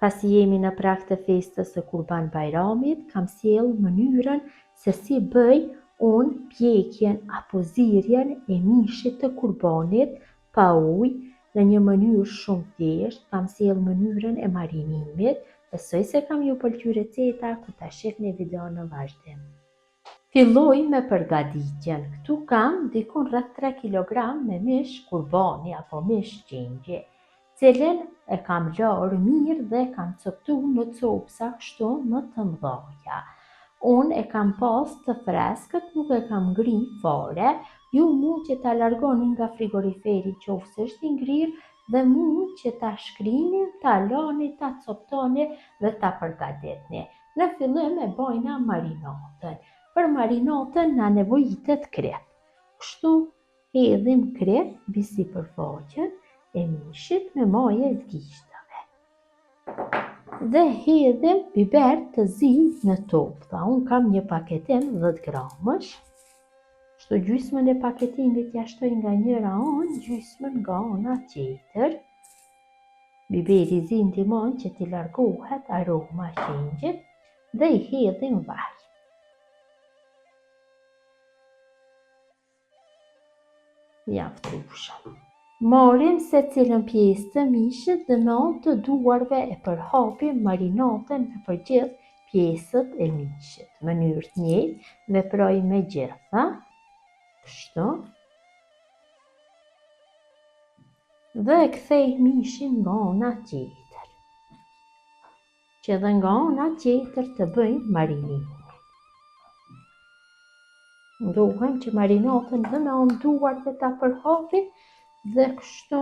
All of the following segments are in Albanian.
Pasi jemi në prag të festës së Kurban Bajramit, kam sjell mënyrën se si bëj unë pjekjen apo zirjen e mishit të kurbanit pa ujë në një mënyrë shumë thjeshtë. Kam sjell mënyrën e marinimit. Besoj se kam ju pëlqyer receta, ku ta shihni videon në vazhdim. Filloj me përgatitjen. Këtu kam dikun rreth 3 kg me mish kurbani apo mish qingji, cilën e kam larë mirë dhe kam coptuar në copsa kështu më të mëdha. Unë e kam pas të freskët, nuk e kam ngri fare. Ju mund që ta largoni nga frigoriferi qoftë është i ngrirë dhe mund që ta shkrini, ta lani, ta coptoni dhe ta përgatitni. Në fillim e bajna marinatën. Për marinatën na nevojitet krep. Kështu hedhim krep mbi sipërfaqen e mishit me majë të gishtave. Dhe hedhim biber të zi në topta. Unë kam një paketim 10 gramësh. Kështu gjysmën e paketimit ja shtoj nga njëra anë, gjysmën nga ana tjetër. Biberi zi ndihmon që t'i largohet aroma e qingjit dhe i hedhim vaj. Mjaftueshëm. Marrim secilën pjesë të mishit dhe me anë të duarve e përhapim marinatën nëpër gjithë pjesët e mishit. Në mënyrë të njëjtë veproj me gjitha. Kështu. Dhe e kthej mishin nga ana tjetër. Që edhe nga ana tjetër të bëjmë marinimin. Ndohem që marinatën dhe me anë duarve ta përhapim dhe kështu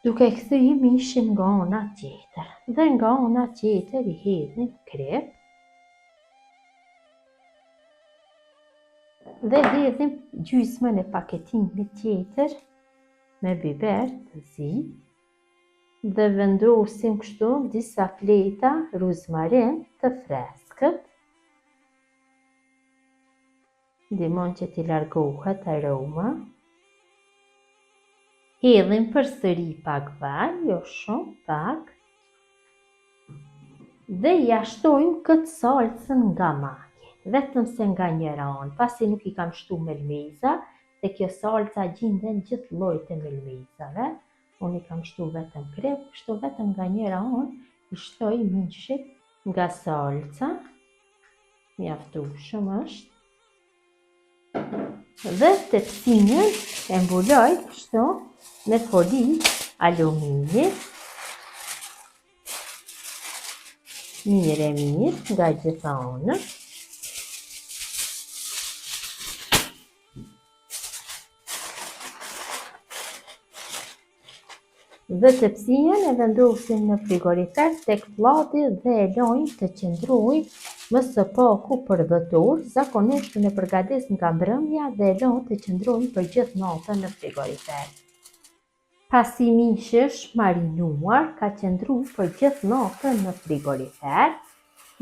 duke kthyer mishin nga ana tjetër. Dhe nga ana tjetër i hedhim krep. Dhe hedhim gjysmën e paketimit tjetër me biber të zi dhe vendosim kështu disa fleta ruzmarin të freskët. Ndihmon që t'i largohet aroma. Hedhim përsëri pak vaj, jo shumë, pak. Dhe ja shtojmë këtë salcën nga maji. Vetëm se nga njëra anë, pasi nuk i kam shtu melmeza, dhe kjo salca gjinden gjithë llojet e melmezave. Unë i kam shtu vetëm krep, kështu vetëm nga njëra anë i shtoj mishit nga salca. Mjaftueshëm është. Dhe tepsinën e mbuloj kështu me folij alumini. Mirë nga gjitha anët. Dhe tepsinën e vendosim në frigorifer tek vllati dhe e lajmë të qëndrojë më së paku për 10 orë. Zakonisht unë e përgatis nga mbrëmja dhe e lë të qëndrojë për gjithë natën në frigorifer. Pasi mishi është marinuar, ka qëndruar për gjithë natën në frigorifer,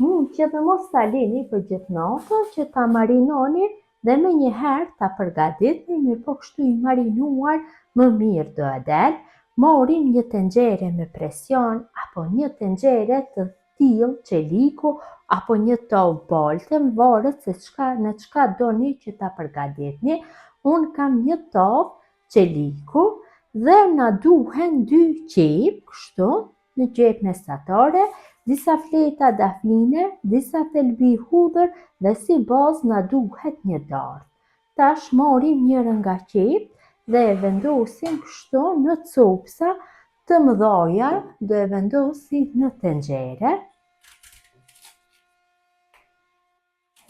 mund që dhe mos ta lini për gjithë natën, që ta marinoni dhe me njëherë ta përgatitni, mirë po kështu i marinuar më mirë do del. Marrim një tenxhere me presion apo një tenxhere të tillë çeliku apo një tavë balte, varet se në çka doni që ta përgatitni. Unë kam një tavë çeliku dhe na duhen 2 qep, kështu, në qep mesatare, disa fleta dafine, disa thelbi hudhër dhe si bazë na duhet një dardhë. Tash marrim njërën nga qep dhe e vendosim kështu në copsa të mëdhaja, do e vendosim në tenxhere.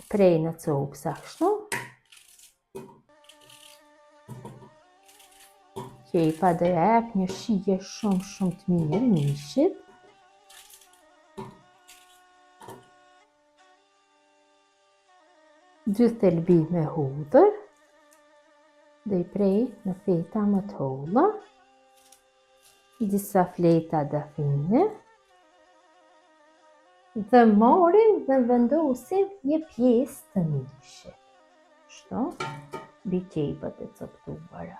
Prej në copsa kështu. Qepa do ja jep një shije shumë të mirë mishit. Dy thelbi me hudhër. Dhe i prej në feta më të holla. Disa fleta dafine. Dhe marrim dhe vendosim një pjesë të mishit. Kështu, mbi qepët e coptuara.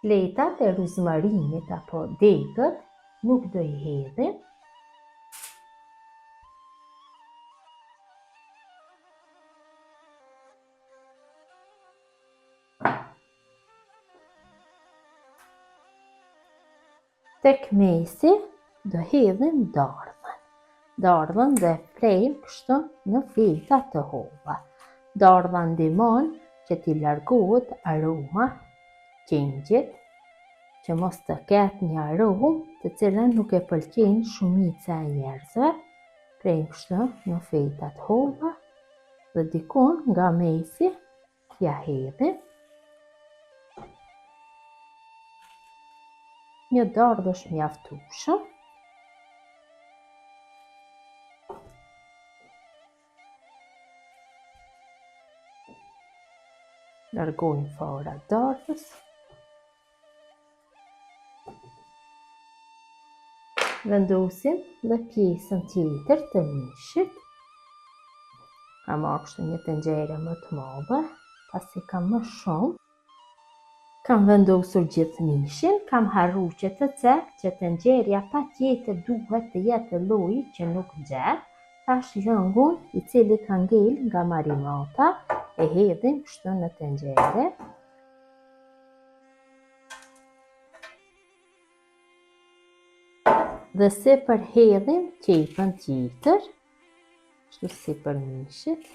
Fletat e ruzmarinit apo degët nuk do i hedhim. Tek mesi do hedhim dardhën. Dardhën dhe flejmë kështu në feta të hova. Dardha ndihmon që t'i largohet aroma qengjit, që mos të ketë një aromë të cilën nuk e pëlqen shumica e njerëzve. Flejmë kështu në feta të hova dhe dikon nga mesi ja hedhim. Një dardhë është mjaftueshëm. Largojmë fara dardhës. Vendosim dhe pjesën tjetër të mishit. Kam marrë kështu një tenxhere më të madhe, pasi kam më shumë. Kam vendosur gjithë mishin, kam harru që të cek që tenxherja patjetër duhet të jetë lloji që nuk nxeh. Tash lëngun i cili ka ngel nga marinata e hedhim kështu në tenxhere. Dhe sipër hedhim qepën tjetër, kështu sipër mishit.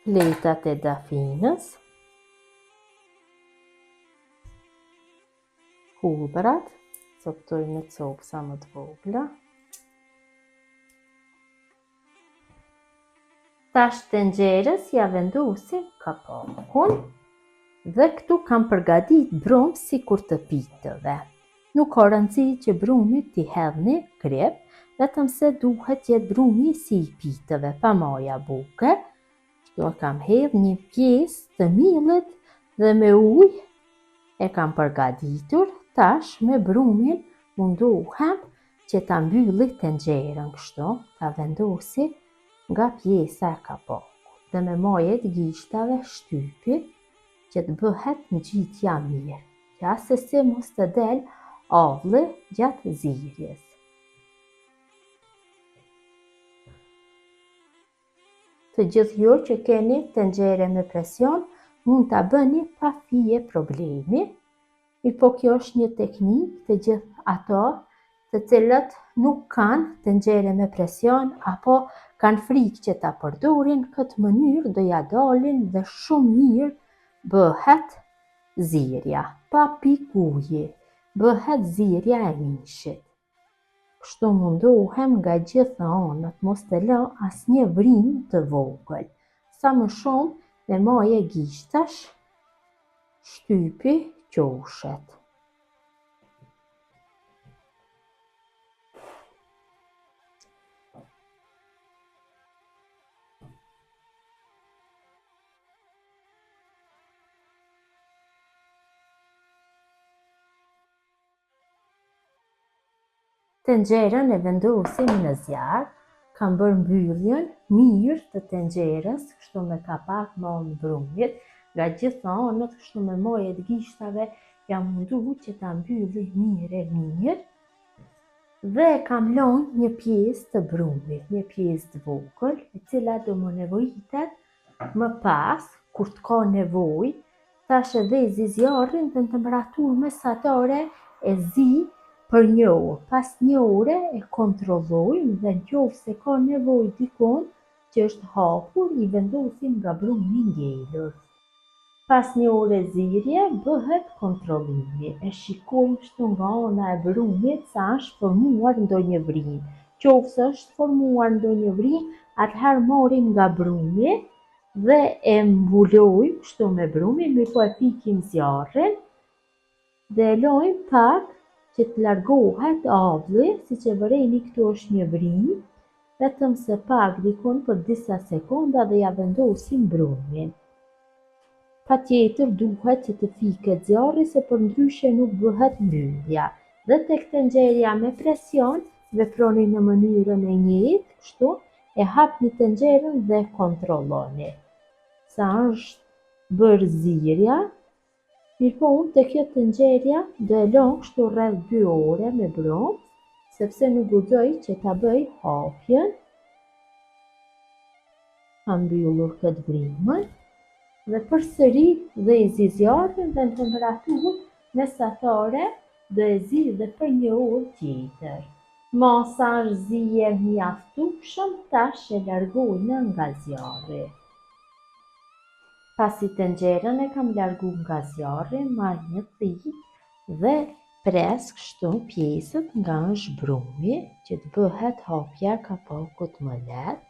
Fletat e dafinës, hudhrat, coptoj në copsa më të vogla. Tash tenxherës ja vendosim kapakun dhe këtu kam përgatit brumë sikur të pitëve. Nuk ka rëndësi që brumi t'i hedhni krip, vetëm se duhet jetë brumi si i pitëve, pa maja buke. Kështu kam hedh një pjesë të millit dhe me ujë e kam përgatitur. Tash me brumin mundohem që ta mbylli tenxherën kështu, ta vendosi nga pjesa e kapakut dhe me majë të gishtave shtypi që të bëhet ngjitja mirë, që asesi mos të del avlli gjatë zirjes. Të gjithë ju që keni tenxhere me presion, mund ta bëni pa fije problemi. Po kjo është një teknikë të gjithë ato të cilët nuk kanë tenxhere me presion apo kanë frikë që ta përdorin këtë mënyrë, do ja dalin dhe shumë mirë bëhet zirja, pa pikë uji, bëhet zirja e mishit. Kështu mundohem nga gjitha anët mos të lë asnjë vrimë të vogël. Sa më shumë me majë gishtash shtypi qoshet. Tenxherën e vendosim në zjarr. Kam bërë mbylljen mirë të tenxherës, kështu me kapak me anë brumit, nga gjitha anët, kështu me majë të gishtave jam mundu që ta mbylli mirë. Dhe kam lënë një pjesë të brumit, një pjesë të vogël, e cila do më nevojitet më pas kur të ka nevojë. Tash e vezi zjarrin në temperaturë mesatare e zi për 1 orë. Pas 1 ore e kontrollojmë dhe nëse ka nevojë dikon që është hapur, i vendosim nga brumi ngelur. Pas 1 ore zirje bëhet kontrollimi. E shikojmë kështu nga ana e brumit sa është formuar ndonjë vrimë. Nëse është formuar ndonjë vrimë, atëherë marrim nga brumi dhe e mbulojmë kështu me brumin, mirëpo e pikim zjarrin dhe e lojmë pak që të largohet avlli, siç e vëreni këtu është një vrimë, vetëm se pak dikon për disa sekonda dhe ja vendosim brumin. Patjetër duhet që të fiket zjarri, se përndryshe nuk bëhet mbyllja. Dhe tek tenxherja me presion veproni në mënyrën e njëjtë, kështu e hapni tenxherën dhe kontrolloni. Sa është bërë zirja, mirëpo unë të kjo tenxherja do e lëm kështu rreth 2 ore me brum, sepse nuk guxoj që ta bëj hapjen. Kam mbyllur këtë brimën dhe përsëri dhe i zi zjarrin dhe në temperaturë mesatare do e zi dhe për 1 orë tjetër. Masa është zier mjaftueshëm, tash e largojnë nga zjarri. Pasi tenxherën e kam largu nga zjarri, marr një thikë dhe pres kështu pjesët nga është brumi, që të bëhet hapja kapakut më lehtë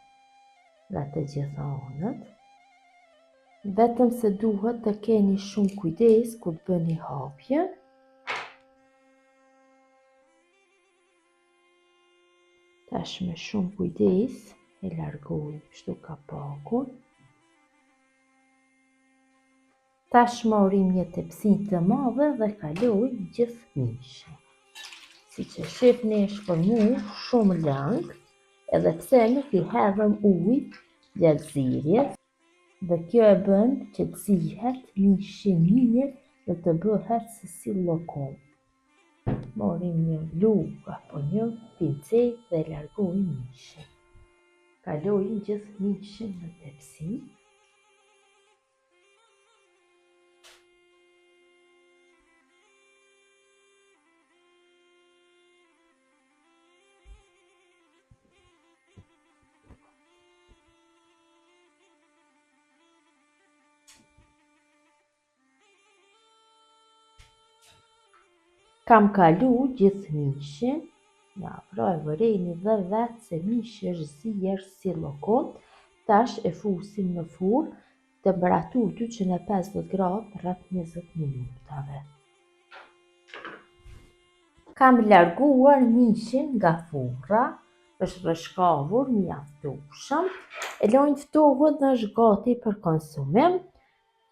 nga të gjitha anët. Vetëm se duhet të keni shumë kujdes kur të bëni hapjen. Tash me shumë kujdes e largoj kështu kapakun. Tash morim një tepsi të madhe dhe kaloj gjithë mishin. Si që shifni është formuar shumë lëng, edhe pse nuk i hedhëm ujë gjatë zirjes, dhe kjo e bën që të zihet mishi mirë dhe të bëhet si llokom. Morim një lugë apo një pincet dhe largojmë mishin. Kalojmë gjithë mishin në tepsi. Kam kalu gjithë mishin, ja pra e vëreni dhe vetë se mishi është zier si llokom. Tash e fusim në furrë, temperaturë 250 gradë rreth 20 minutave. Kam larguar mishin nga furra, është rreshkavur mjaftueshëm, e lojnë ftohet dhe është gati për konsumim.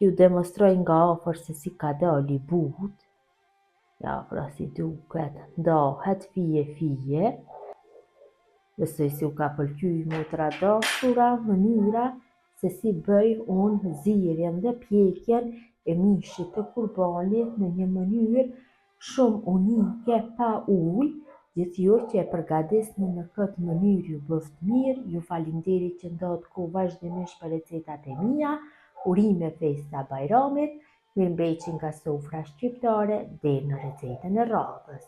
Ju demonstroj nga afër se si ka dali butë. Ja, pra si duket, ndahet fije. Besoj si u ka pëlqyer motra dashura mënyra se si bëj unë zirjen dhe pjekjen e mishit të qurbanit në një mënyrë shumë unike pa ujë. Gjithë ju që e përgatitni në këtë mënyrë ju bëft mirë. Ju falenderoj që ndodhët kohë vazhdimisht për recetat e mia. Urime festa Bajramit. Mirëmbëjtje nga sofra shqiptare deri në recetën e radhës.